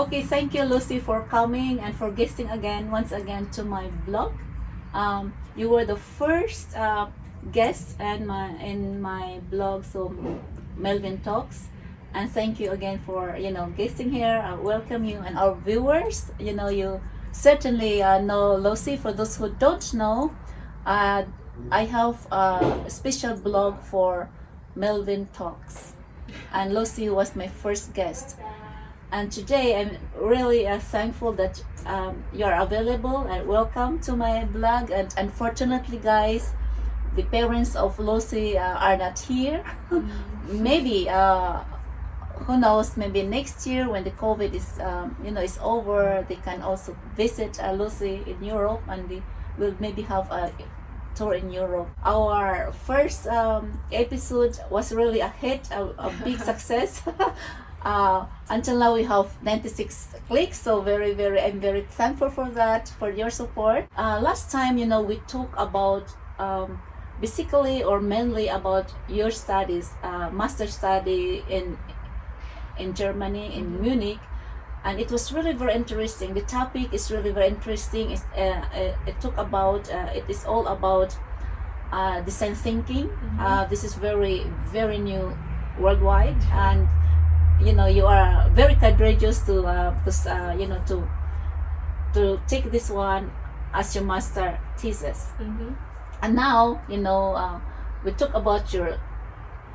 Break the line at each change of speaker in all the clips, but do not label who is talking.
Okay, thank you, Lucy, for coming and for guesting once again to my blog. You were the first guest in my blog, so Melvin Talks, and thank you again for guesting here. I welcome you and our viewers. You certainly know Lucy. For those who don't know, uh, I have a special blog for Melvin Talks, and Lucy was my first guest. And today I'm really thankful that you're available and welcome to my blog. And unfortunately, guys, the parents of Lucy are not here. Maybe who knows? Maybe next year when the COVID is over, they can also visit Lucy in Europe, and they will maybe have a tour in Europe. Our first episode was really a hit, a big success. Until now we have 96 clicks, so I'm very thankful for that, for your support. Last time we talked about basically or mainly about your studies, master study in Germany, in Munich, and it was really very interesting. The topic is really very interesting. It is all about design thinking. This is very new worldwide, and you are very courageous to take this one as your master thesis. And now we talk about your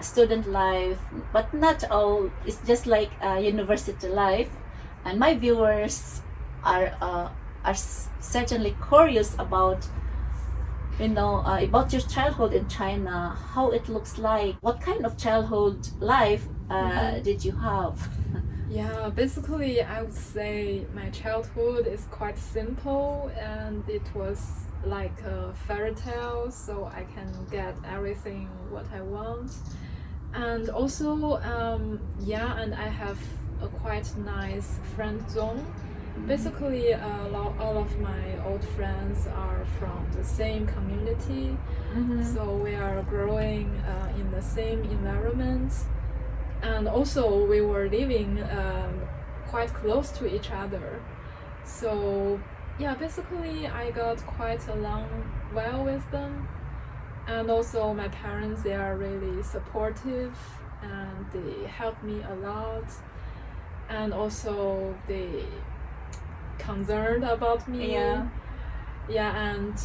student life, but not all. It's just like university life, and my viewers are certainly curious about about your childhood in China, how it looks like, what kind of childhood life did you have?
Yeah, basically I would say my childhood is quite simple, and it was like a fairy tale, so I can get everything what I want. And also and I have a quite nice friend zone. Basically, all of my old friends are from the same community, so we are growing in the same environment, and also we were living quite close to each other. So yeah, basically I got quite along well with them, and also my parents, they are really supportive and they help me a lot, and also they concerned about me, and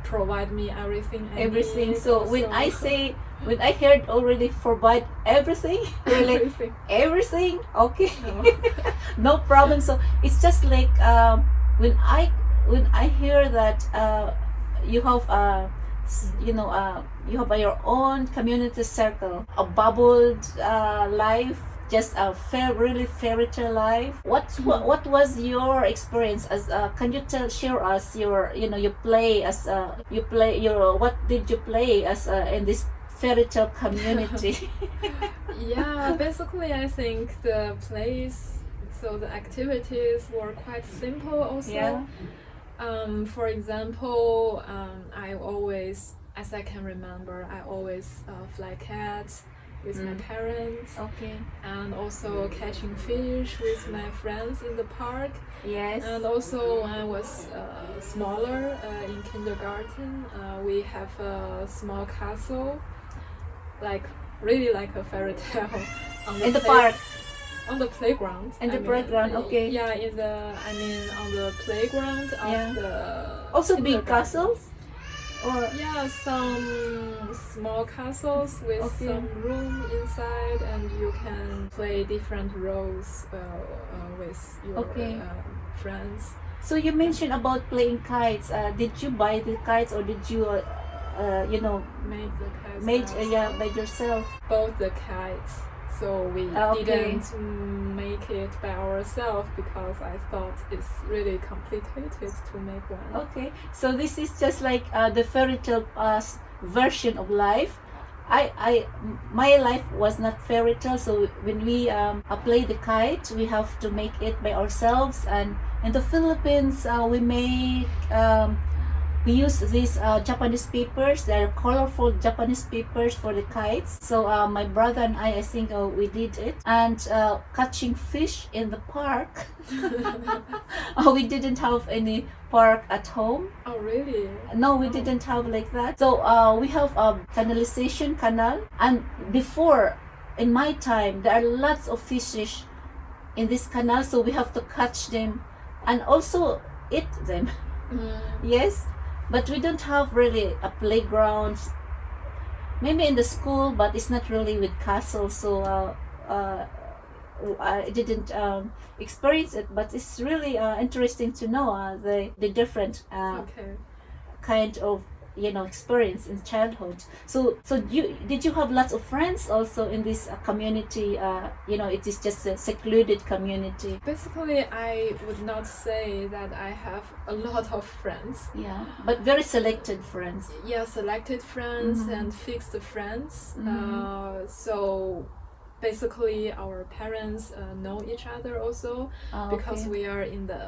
provide me everything I need.
So
also.
when I heard already provide everything, really everything, okay. No problem. So it's just like when I hear that you have you have your own community circle, a bubbled life, just a really fairy tale life. What was your experience as? Can you share us your what did you play as in this fairy tale community?
Yeah, basically I think the place, so the activities were quite simple also.
Yeah.
For example, I always, as I can remember, I always fly cat with my parents.
Okay.
And also catching fish with my friends in the park.
Yes.
And also when I was smaller, in kindergarten, we have a small castle, like really like a fairy tale
In the park.
On the playground.
In the playground, okay.
Yeah, on the playground of the
Also big
kindergarten.
castles? Or
Yeah, some small castles with some room inside, and you can play different roles with your friends.
so you mentioned about playing kites. Did you buy the kites, or did you
Made the kites
by yourself?
both the kites. So we didn't make it by ourselves because I thought it's really complicated to make one.
Okay, so this is just like the fairy tale version of life. My life was not fairy tale. So when we play the kite, we have to make it by ourselves. And in the Philippines, we make we use these Japanese papers. They're colorful Japanese papers for the kites. So my brother and I think we did it. And catching fish in the park. We didn't have any park at home.
Oh, really?
No, we didn't have like that. So we have a canalization canal. And before, in my time, there are lots of fishes in this canal. So we have to catch them and also eat them. Yes, but we don't have really a playground. Maybe in the school, but it's not really with castles. So I didn't experience it, but it's really interesting to know the different
Okay.
kind of experience in childhood. So did you have lots of friends also in this community? It is just a secluded community.
Basically, I would not say that I have a lot of friends.
Yeah, but very selected friends.
Yeah, selected friends
Mhm.
and fixed friends.
Mhm.
So basically, our parents know each other also because
Okay.
we are in the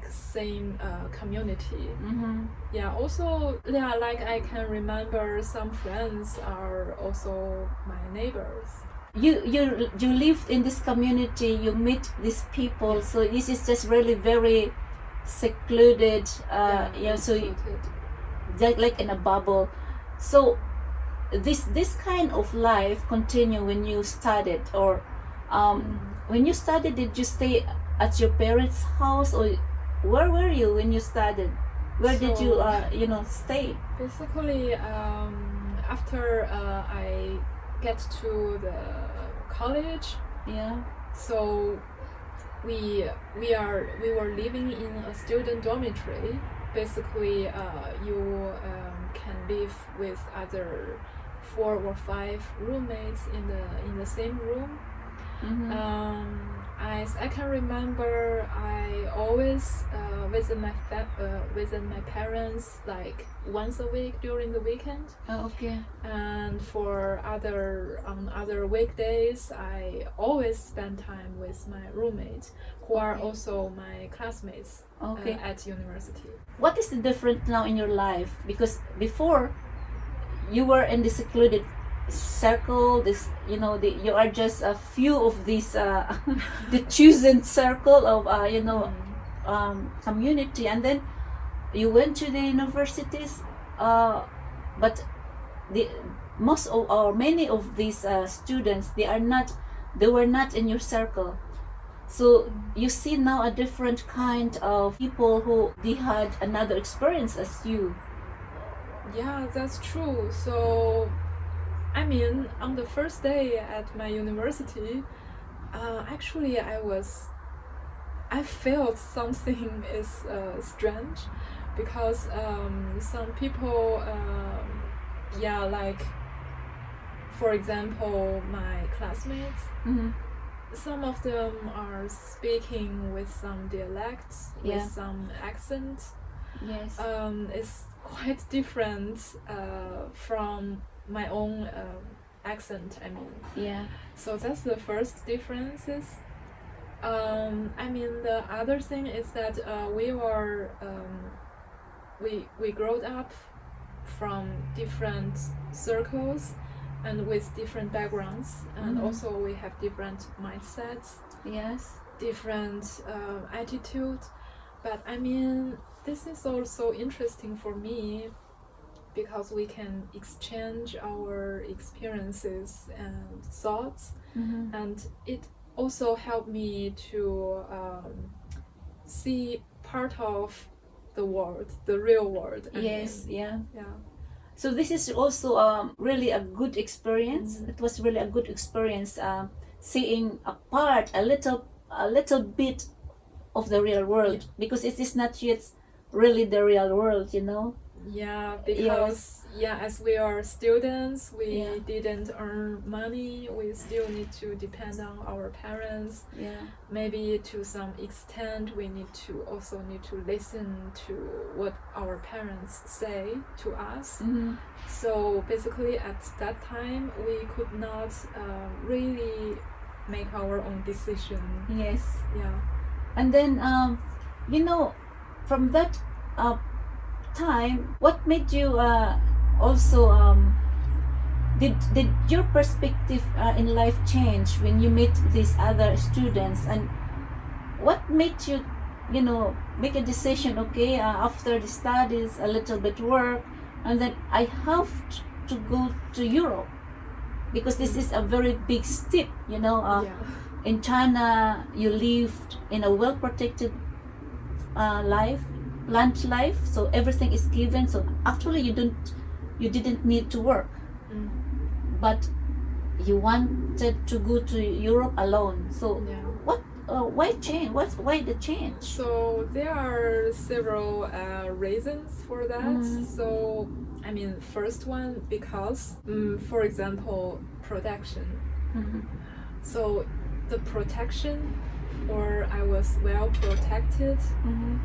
same community.
Mm-hmm.
Yeah, also, yeah, like I can remember some friends are also my neighbors.
You lived in this community, you meet these people.
Yeah.
So this is just really very secluded. So
secluded.
like in a bubble. So this kind of life continue when you studied, or when you studied, did you stay at your parents' house, or where were you when you studied? Where did you stay?
Basically, after I get to the college,
Yeah.
so we were living in a student dormitory. Basically, you can live with other 4 or 5 roommates in the same room.
Mm-hmm.
As I can remember, I always visit my parents like once a week during the weekend.
Okay.
And on other weekdays, I always spend time with my roommates, who are
Okay.
also my classmates
Okay.
at university.
What is the difference now in your life? Because before, you were in the secluded circle. You are just a few of these the chosen circle of community, and then you went to the universities, but the most of or many of these students, they were not in your circle. So you see now a different kind of people who they had another experience as you.
Yeah, that's true. So, I mean, on the first day at my university, actually, I felt something is strange, because some people, yeah, like, for example, my classmates,
Mm-hmm.
some of them are speaking with some dialects,
Yeah.
with some accent.
Yes.
It's quite different from my own accent, I mean.
Yeah.
So that's the first differences. I mean, the other thing is that we growed up from different circles and with different backgrounds, and
Mhm.
also we have different mindsets,
Yes.
different attitude. But I mean, this is also interesting for me, because we can exchange our experiences and thoughts,
Mm-hmm.
and it also helped me to see part of the world, the real world. I
Yes.
mean.
Yeah.
Yeah.
So this is also really a good experience.
Mhm.
It was really a good experience, seeing a little bit of the real world, because it is not yet really the real world,
Yeah, because as we are students, we
Yeah.
didn't earn money. We still need to depend on our parents.
Yeah.
Maybe to some extent, we need to listen to what our parents say to us.
Mm-hmm.
So basically, at that time, we could not really make our own decision.
Yes.
Yeah.
And then from that time, what made you also did your perspective in life change when you meet these other students, and what made you, make a decision? Okay, after the studies, a little bit work, and then I have to go to Europe, because this is a very big step.
Yeah.
In China, you lived in a well protected life, plant life, so everything is given. So actually, you didn't need to work, but you wanted to go to Europe alone. So
Yeah.
why change? Why the change?
So there are several reasons for that.
Mhm.
So I mean, first one, because for example, protection.
Mhm.
So the protection, or I was well protected.
Mhm.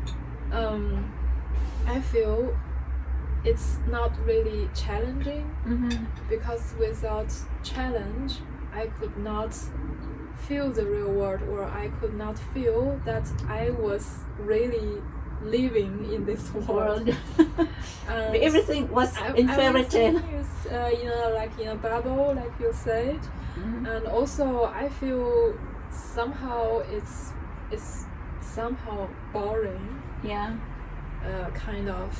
I feel it's not really challenging,
Mhm.
because without challenge, I could not feel the real world, or I could not feel that I was really living in this world.
World.
And
Everything was in fairy tale.
everything is, like in a bubble, like you said.
Mhm.
And also, I feel somehow it's somehow boring,
Yeah.
kind of,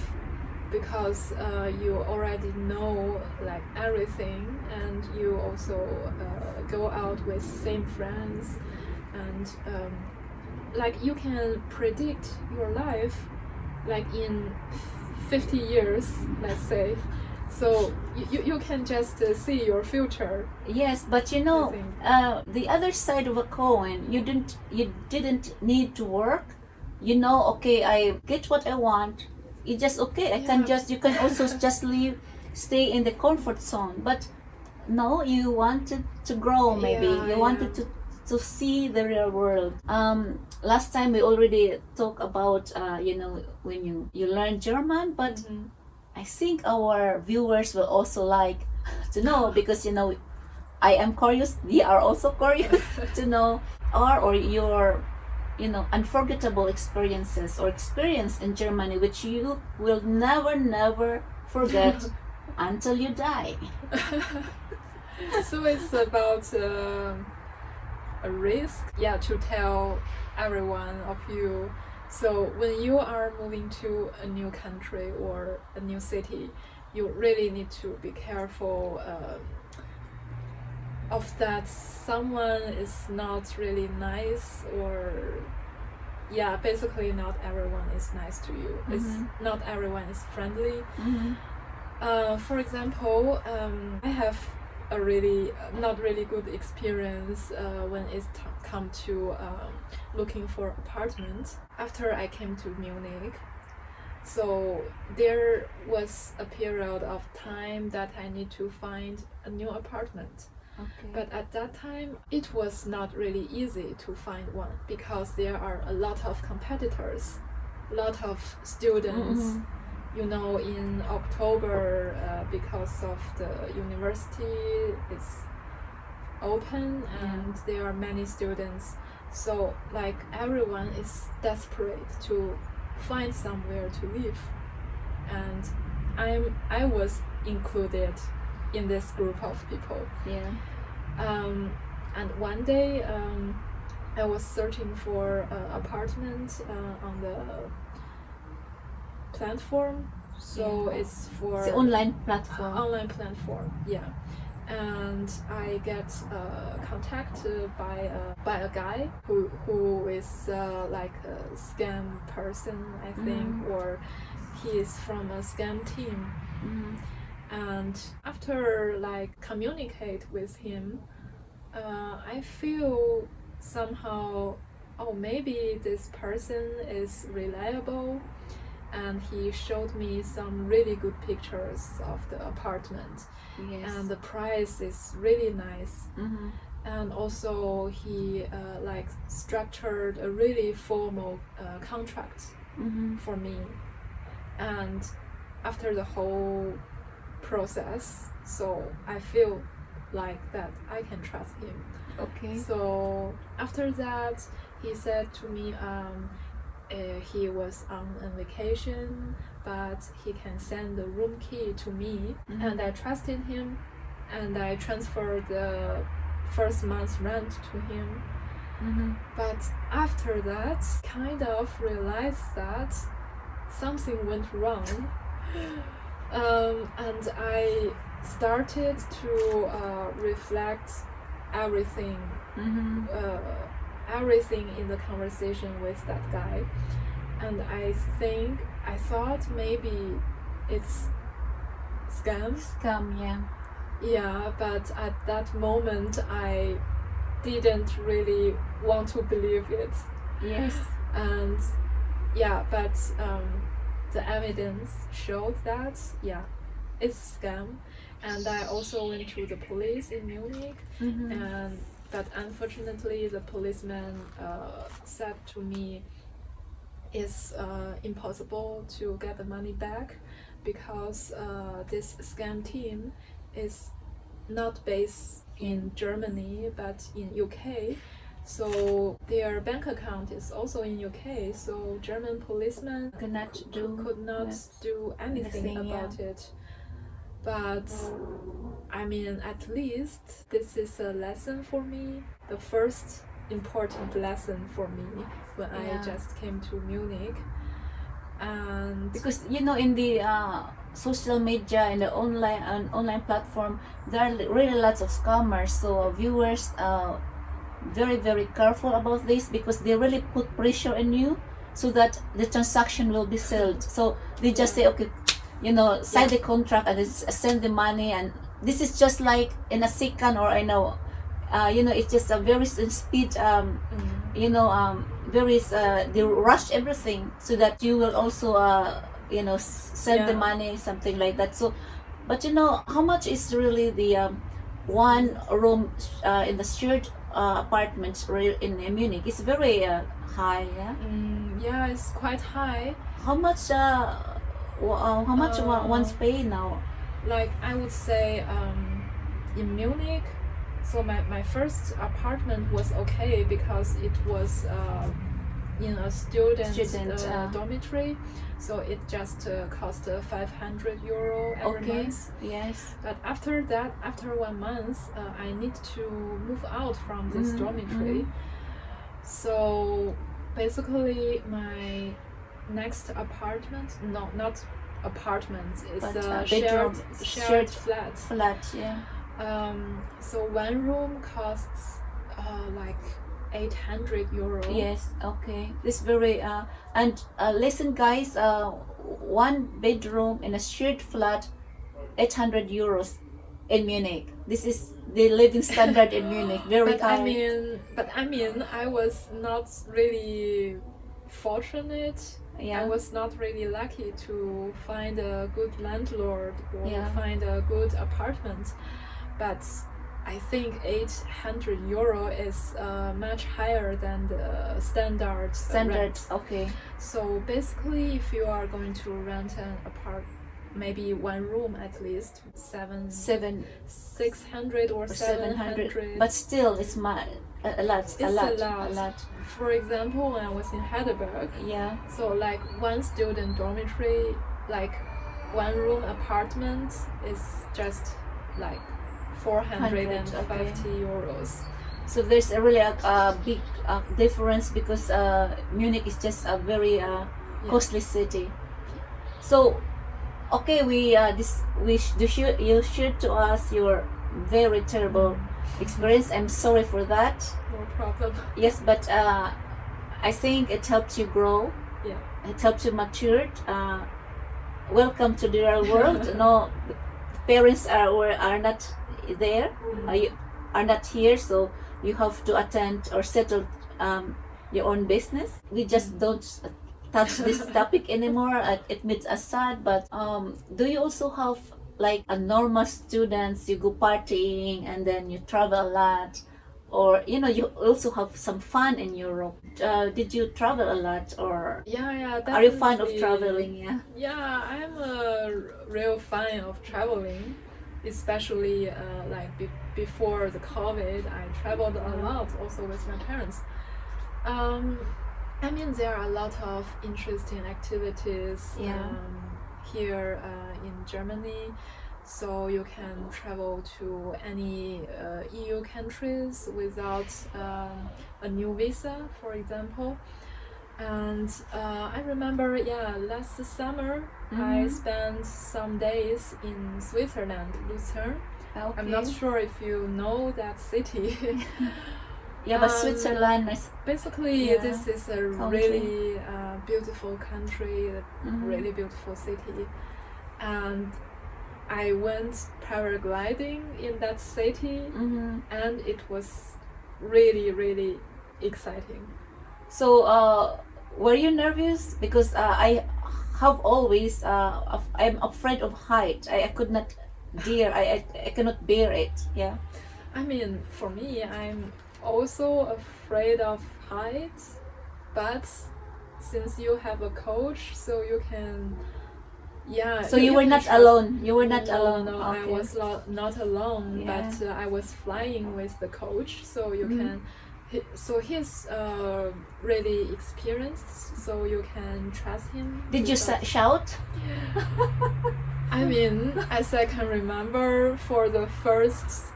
because you already know like everything, and you also go out with same friends, and like you can predict your life like in 50 years, let's say. So you can just see your future.
Yes, but
I think.
the other side of a coin, you didn't need to work. Okay, I get what I want. You just okay.
Yeah.
You can also just leave, stay in the comfort zone. But no, you wanted to grow. Maybe
Yeah,
you wanted
yeah.
to see the real world. Last time we already talked about when you learn German, but
Mhm.
I think our viewers will also like to know, because I am curious. We are also curious to know or your unforgettable experiences or experience in Germany, which you will never forget until you die.
So it's about a risk, yeah, to tell everyone of you. So when you are moving to a new country or a new city, you really need to be careful of that someone is not really nice, or yeah, basically not everyone is nice to you. It's
Mhm.
not everyone is friendly.
Mhm.
For example, I have a really not really good experience when it's come to looking for apartment after I came to Munich. So there was a period of time that I need to find a new apartment.
Okay.
But at that time, it was not really easy to find one, because there are a lot of competitors, a lot of students.
Mhm.
In October, because of the university is open and there are many students, so like everyone is desperate to find somewhere to live, and I was included in this group of people.
Yeah.
And one day, I was searching for an apartment on the platform. So
Yeah.
it's for
It's the online platform.
online platform, yeah. And I get contacted by a guy who is like a scam person, I think, or he is from a scam team.
Mhm.
And after like communicate with him, I feel somehow, oh, maybe this person is reliable, and he showed me some really good pictures of the apartment.
Yes.
And the price is really nice.
Mhm.
And also he like structured a really formal contract
Mhm.
for me. And after the whole process, so I feel like that I can trust him.
Okay.
So after that, he said to me, he was on a vacation, but he can send the room key to me, and I trusted him, and I transferred the first month's rent to him. But after that, kind of realized that something went wrong, and I started to reflect everything, everything in the conversation with that guy, and I thought maybe it's scam.
Scam, yeah.
Yeah, but at that moment I didn't really want to believe it.
Yes.
And yeah, but the evidence showed that it's a scam, and I also went to the police in Munich, and but unfortunately the policeman said to me it's impossible to get the money back because this scam team is not based in Germany but in UK, so their bank account is also in UK, so German policemen could not do anything about it. But I mean, at least this is a lesson for me, the first important lesson for me when I just came to Munich. And
because in the social media, in the online platform, there are really lots of scammers, so viewers very, very careful about this, because they really put pressure on you so that the transaction will be sold. So they just say, okay, sign the contract and send the money, and this is just like in a second, or it's just a very speed, they rush everything so that you will also send the money, something like that. So, but how much is really the one room in the shared apartment in Munich? It's very high, yeah.
Yeah, it's quite high.
How much one's pay now?
Like, I would say in Munich, so my first apartment was okay because it was in a student dormitory, so it just cost €500 every month.
Yes.
But after that, after 1 month, I need to move out from this dormitory. So basically, my next apartment, not apartment, it's a shared flat.
Yeah.
So one room costs like €800.
Yes, okay. This very and listen, guys. One bedroom in a shared flat, €800 in Munich. This is the living standard in Munich. Very high.
I mean, I was not really fortunate.
Yeah.
I was not really lucky to find a good landlord or find a good apartment. But I think €800 is much higher than the standard rent.
Okay.
So basically, if you are going to rent an apartment, maybe one room at least, 600 or 700.
But still, it's a lot.
For example, when I was in Heidelberg, so like one student dormitory, like one room apartment is just like €450.
So there's a really big difference, because Munich is just a very costly city. So, okay, you shared to us your very terrible experience. I'm sorry for that.
No problem.
Yes, but I think it helped you grow.
Yeah.
It helped you mature. Welcome to the real world. No, parents are not there. Are not here, so you have to attend or settle your own business. We just don't touch this topic anymore. It makes us sad. But do you also have like a normal students? You go partying and then you travel a lot, or you also have some fun in Europe. Did you travel a lot, or
definitely.
Are you fond of traveling?
Yeah, I'm a real fan of traveling, especially before the COVID. I traveled a lot also with my parents. I mean, there are a lot of interesting activities
Yeah.
here in Germany. So you can travel to any EU countries without a new visa, for example. And I remember, yeah, last summer I spent some days in Switzerland, Lucerne.
Okay.
I'm not sure if you know that city.
Yeah, but Switzerland is
Basically,
Yeah,
this is a
country.
really beautiful country, a
Mhm.
really beautiful city. And I went paragliding in that city, and it was really, really exciting.
So, were you nervous? Because I have always, I'm afraid of height. I could not dare. I cannot bear it. Yeah.
I mean, for me, I'm also afraid of heights, but since you have a coach, so you can, yeah.
So you were
can
not
trust-
alone. You were not
no,
alone.
No, I
Okay.
was not alone,
Yeah.
but I was flying with the coach, so you
Mhm.
can. So he's really experienced, so you can trust him.
Did you
without-
shout?
I mean, as I can remember, for the first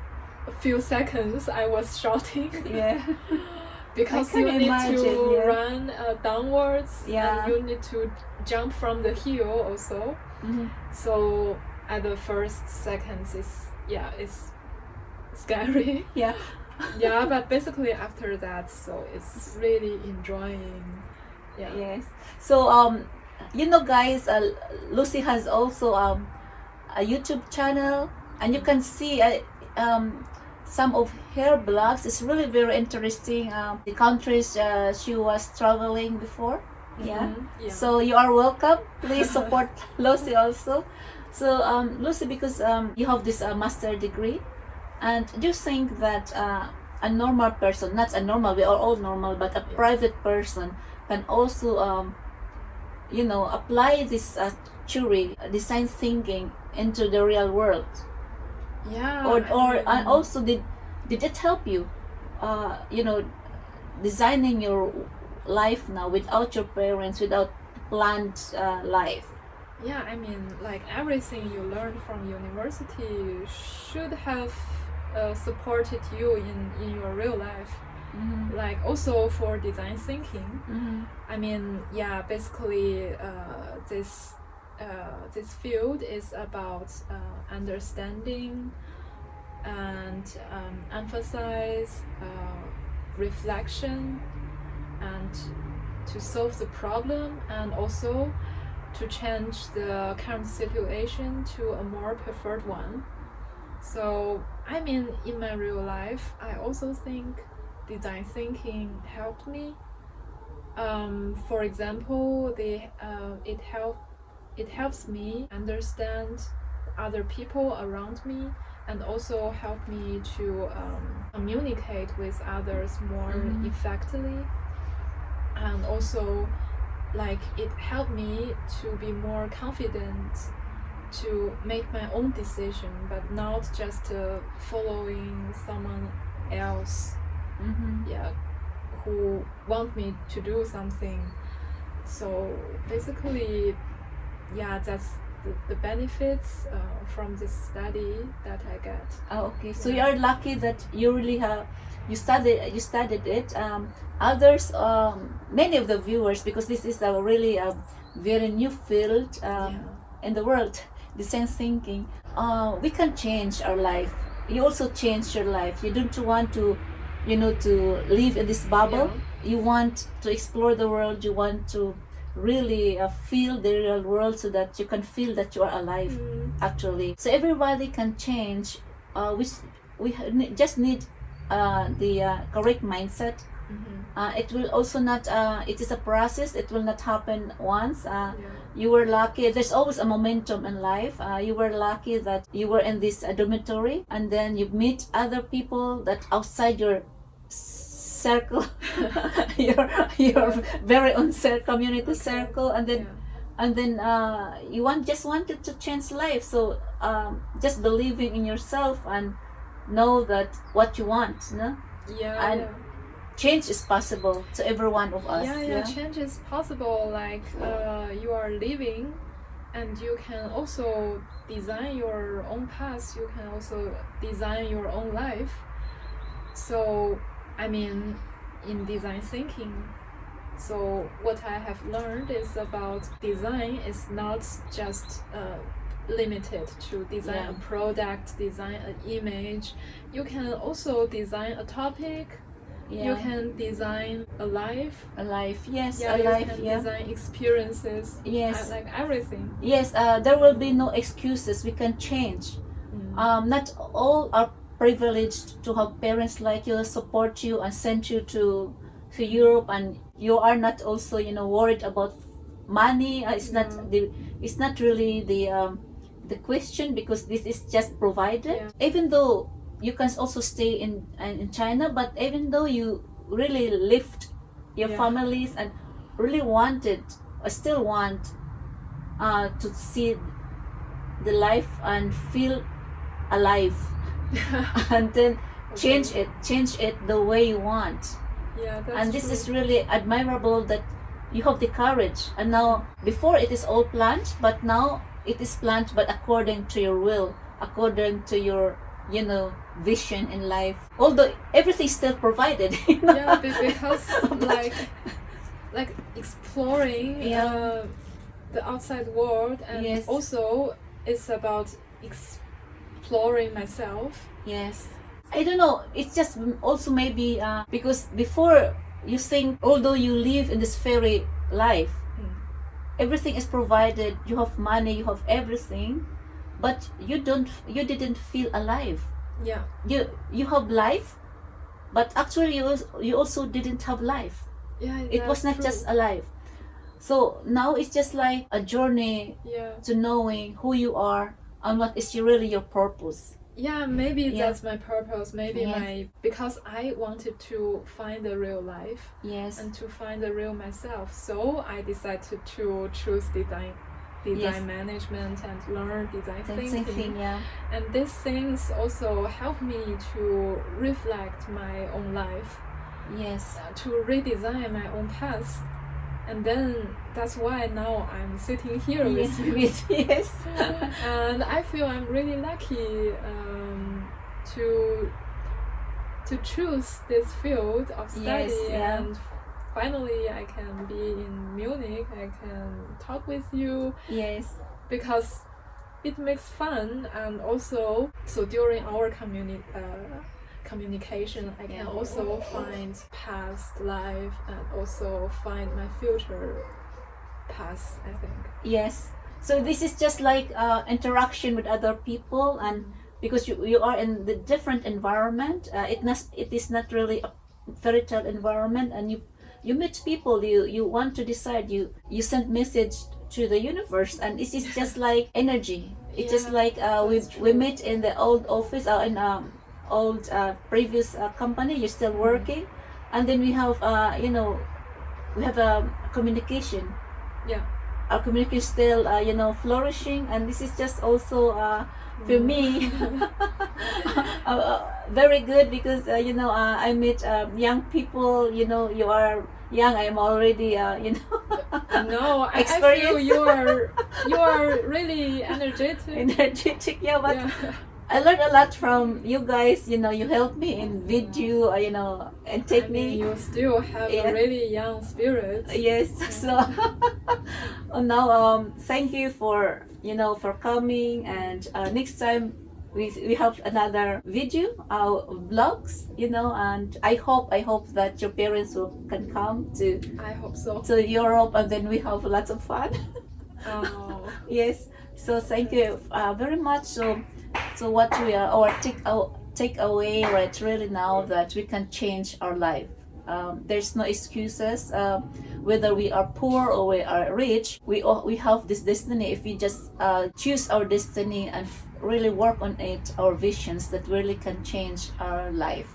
few seconds, I was shouting.
Yeah.
Because
I can
you need
imagine,
to
yeah.
run downwards,
Yeah.
and you need to jump from the hill also.
Mhm.
So at the first seconds, it's scary.
Yeah.
Yeah, but basically after that, so it's really enjoying. Yeah.
Yes. So you know, guys, Lucy has also a YouTube channel, and you can see some of her blogs. It's really very interesting. The countries she was traveling before. Yeah.
Mhm, yeah.
So you are welcome. Please support Lucy also. So Lucy, because you have this master degree, and do you think that a normal person, not a normal, we are all normal, but a private person can also apply this theory, design thinking into the real world?
Yeah.
And also did it help you designing your life now without your parents, without planned life?
Yeah, I mean, like everything you learned from university should have supported you in your real life. Like also for design thinking. I mean, yeah, basically this field is about understanding and emphasize reflection and to solve the problem, and also to change the current situation to a more preferred one. So I mean, in my real life, I also think design thinking helped me. For example, it helps me understand other people around me, and also help me to communicate with others more effectively, and also like it helped me to be more confident to make my own decision, but not just following someone else, yeah, who want me to do something. So basically, yeah, that's the benefits from this study that I get.
Oh, okay. So
Yeah.
you are lucky that you really have you studied it. Others, many of the viewers, because this is a really very new field in the world, design thinking. We can change our life. You also changed your life. You don't want to, to live in this bubble. You want to explore the world. You want to really feel the real world, so that you can feel that you are alive actually. So everybody can change. We just need the correct mindset. It will also not it is a process. It will not happen once. You were lucky. There's always a momentum in life. You were lucky that you were in this dormitory, and then you meet other people that outside your circle, your very own community circle, and then you just wanted to change life. So just believing in yourself and know that what you want, no?
Yeah.
And change is possible to every one of us.
Yeah, change is possible. Like you are living, and you can also design your own path. You can also design your own life. So, I mean, in design thinking, so what I have learned is about design is not just limited to design a product, design an image. You can also design a topic. You can design a life.
A life, yes,
Yeah,
a
you
life,
can
yeah.
design experiences.
Yes.
Like everything.
Yes, there will be no excuses. We can change. Not all are privileged to have parents like you, support you and send you to Europe, and you are not also, you know, worried about money. It's not really the question, because this is just provided. Even though you can also stay in China, but even though you really lift your families and really wanted or still want to see the life and feel alive and then change it the way you want.
Yeah, that's
And this
true.
is really admirable that you have the courage. And now, before it is all planned, but now it is planned, but according to your will, according to your, you know, vision in life. Although everything's still provided. You know?
Yeah, because like exploring the outside world, and also it's about exploring myself.
Yes. I don't know. It's just also maybe because before you think, although you live in this fairy life, everything is provided. You have money, you have everything, but you didn't feel alive.
Yeah.
You have life, but actually you also didn't have life.
Yeah,
it was not just alive. So now it's just like a journey to knowing who you are and what is really your purpose.
Yeah, maybe that's my purpose. Maybe because I wanted to find the real life.
Yes.
And to find the real myself. So I decided to choose design management and learn design thinking. And these things also help me to reflect my own life.
Yes.
To redesign my own path. And then that's why now I'm sitting here with you.
Yes.
And I feel I'm really lucky to choose this field of study. And finally I can be in Munich. I can talk with you.
Yes.
Because it makes fun, and also so during our communication, I can also find past life and also find my future path, I think.
Yes. So this is just like interaction with other people, and because you are in the different environment, it is not really a fairy tale environment, and you meet people, you want to decide, you send message to the universe, and it is just like energy. It's just like we meet in the old office in old previous company. You're still working, and then we have we have a communication. Our communication still flourishing, and this is just also for me very good, because I meet young people. You are young, I am already
No, I feel you are really energetic.
But I learned a lot from you guys. You helped me in video, and technique.
You still have a really young spirit.
Yes. So now thank you for coming, and next time we have another video, vlogs, and I hope that your parents can come to.
I hope so.
To Europe, and then we have lots of fun.
Oh.
Yes. So thank you very much. So what we are, our take away right really now, that we can change our life. There's no excuses. Whether we are poor or we are rich, we have this destiny. If we just choose our destiny and really work on it, our visions that really can change our life.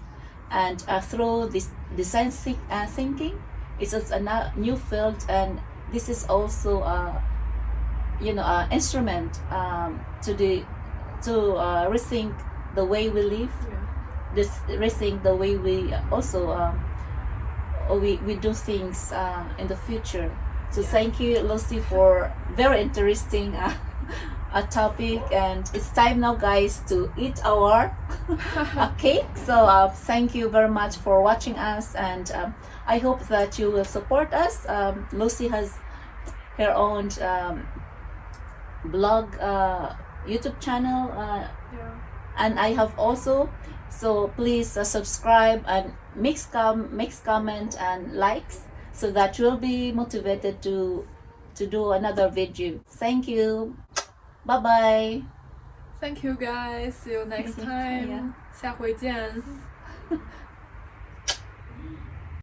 And through this design thinking, it's a new field, and this is also an instrument to rethink the way we live, rethink the way we also we do things in the future. So thank you, Lucy, for very interesting a topic, and it's time now, guys, to eat our cake. So thank you very much for watching us, and I hope that you will support us. Lucy has her own blog, YouTube channel, and I have also. So please subscribe and make comment and likes, so that you'll be motivated to do another video. Thank you. Bye bye.
Thank you guys. See you next time. 下回见。